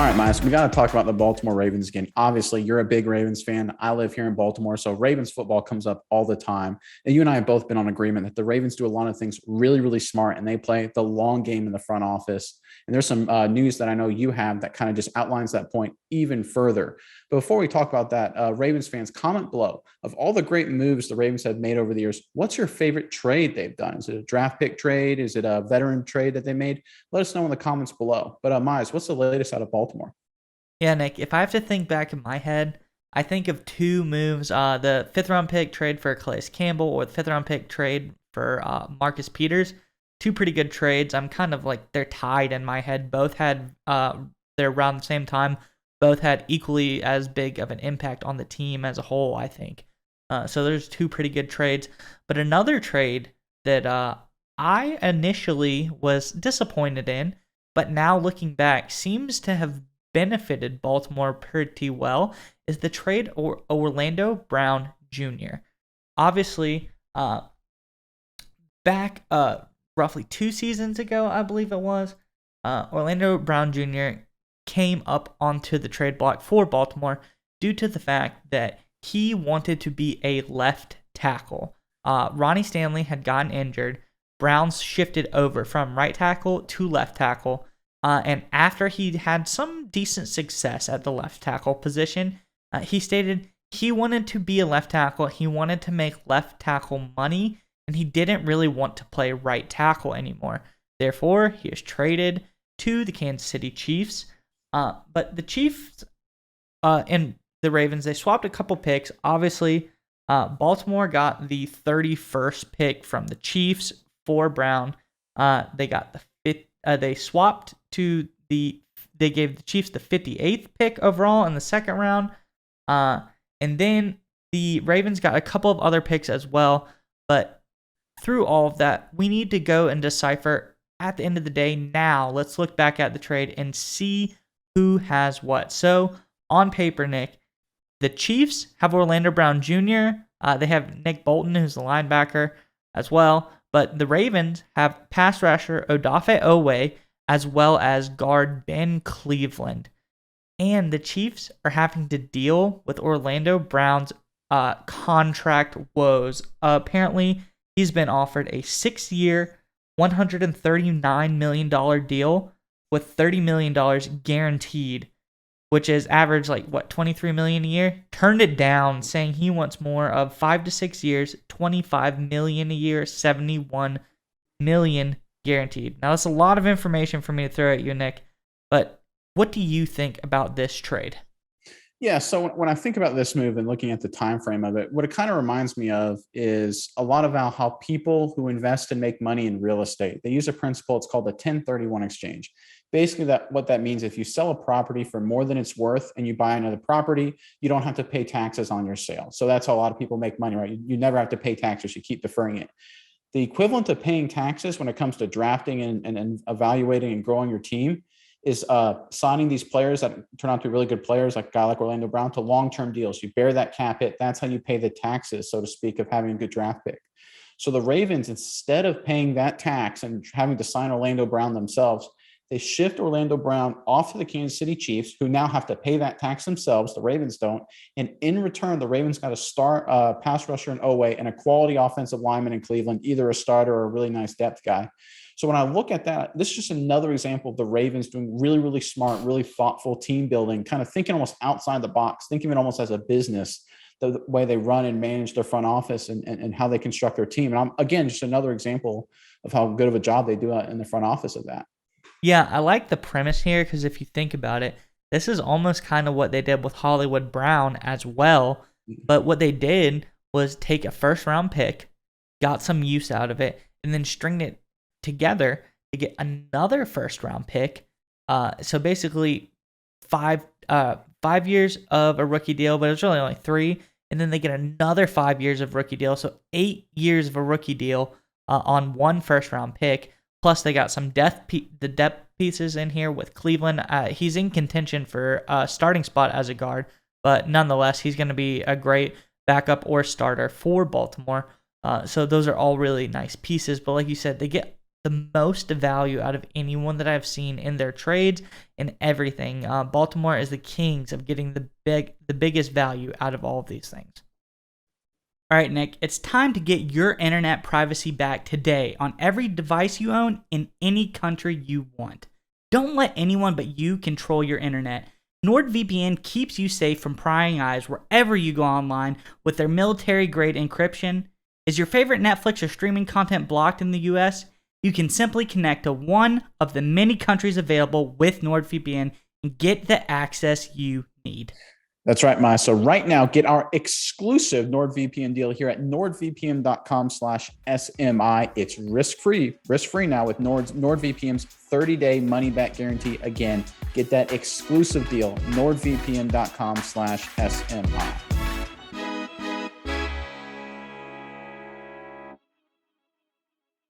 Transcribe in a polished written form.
All right, Miles, we got to talk about the Baltimore Ravens again. Obviously, you're a big Ravens fan. I live here in Baltimore, so Ravens football comes up all the time. And you and I have both been on agreement that the Ravens do a lot of things really, really smart, and they play the long game in the front office. And there's some news that I know you have that kind of just outlines that point even further. But before we talk about that, Ravens fans, comment below. Of all the great moves the Ravens have made over the years, what's your favorite trade they've done? Is it a draft pick trade? Is it a veteran trade that they made? Let us know in the comments below. But Miles, what's the latest out of Baltimore? Yeah, Nick, if I have to think back in my head, I think of two moves, the fifth round pick trade for Calais Campbell or the fifth round pick trade for Marcus Peters. Two pretty good trades. I'm kind of like they're tied in my head. Both had they're around the same time. Both had equally as big of an impact on the team as a whole, I think. So there's two pretty good trades. But another trade that I initially was disappointed in, but now looking back seems to have benefited Baltimore pretty well is the trade or Orlando Brown Jr. Obviously, back roughly 2 seasons ago, I believe it was, Orlando Brown Jr. came up onto the trade block for Baltimore due to the fact that he wanted to be a left tackle. Ronnie Stanley had gotten injured. Browns shifted over from right tackle to left tackle. And after he had some decent success at the left tackle position, he stated he wanted to be a left tackle. He wanted to make left tackle money, and he didn't really want to play right tackle anymore. Therefore, he was traded to the Kansas City Chiefs. But the Chiefs and the Ravens, they swapped a couple picks. Obviously, Baltimore got the 31st pick from the Chiefs for Brown. They got the fifth. They swapped to they gave the Chiefs the 58th pick overall in the second round. And then the Ravens got a couple of other picks as well. But through all of that, we need to go and decipher at the end of the day. Now, let's look back at the trade and see who has what. So, on paper, Nick, the Chiefs have Orlando Brown Jr., they have Nick Bolton, who's the linebacker, as well. But the Ravens have pass rusher Odafe Owe as well as guard Ben Cleveland. And the Chiefs are having to deal with Orlando Brown's contract woes. Apparently, he's been offered a 6-year, $139 million deal with $30 million guaranteed, which is average $23 million a year. Turned it down, saying he wants more of 5 to 6 years, $25 million a year, $71 million guaranteed. Now that's a lot of information for me to throw at you, Nick, but what do you think about this trade? Yeah, so when I think about this move and looking at the time frame of it, what it kind of reminds me of is a lot of how people who invest and make money in real estate, they use a principle. It's called the 1031 exchange. Basically, what that means, if you sell a property for more than it's worth and you buy another property, you don't have to pay taxes on your sale. So that's how a lot of people make money, right? You never have to pay taxes. You keep deferring it. The equivalent of paying taxes when it comes to drafting and evaluating and growing your team is signing these players that turn out to be really good players, like a guy like Orlando Brown, to long-term deals. You bear that cap hit. That's how you pay the taxes, so to speak, of having a good draft pick. So the Ravens, instead of paying that tax and having to sign Orlando Brown themselves, they shift Orlando Brown off to the Kansas City Chiefs, who now have to pay that tax themselves. The Ravens don't. And in return, the Ravens got a star pass rusher in Owe and a quality offensive lineman in Cleveland, either a starter or a really nice depth guy. So when I look at that, this is just another example of the Ravens doing really, really smart, really thoughtful team building, kind of thinking almost outside the box, thinking of it almost as a business, the way they run and manage their front office and how they construct their team. And I'm, again, just another example of how good of a job they do in the front office of that. Yeah, I like the premise here because if you think about it, this is almost kind of what they did with Hollywood Brown as well. But what they did was take a first round pick, got some use out of it, and then stringed it together to get another first round pick. So basically 5 years of a rookie deal, but it was really only 3. And then they get another 5 years of rookie deal. So 8 years of a rookie deal on one first round pick. Plus they got some depth pieces in here with Cleveland. He's in contention for a starting spot as a guard, but nonetheless, he's going to be a great backup or starter for Baltimore. So those are all really nice pieces. But like you said, they get the most value out of anyone that I've seen in their trades and everything. Baltimore is the kings of getting the biggest value out of all of these things. All right, Nick, it's time to get your internet privacy back today on every device you own in any country you want. Don't let anyone but you control your internet. NordVPN keeps you safe from prying eyes wherever you go online with their military-grade encryption. Is your favorite Netflix or streaming content blocked in the US? You can simply connect to one of the many countries available with NordVPN and get the access you need. That's right, Maya. So right now, get our exclusive NordVPN deal here at nordvpn.com/SMI. It's risk-free now with NordVPN's 30-day money-back guarantee. Again, get that exclusive deal, nordvpn.com/SMI.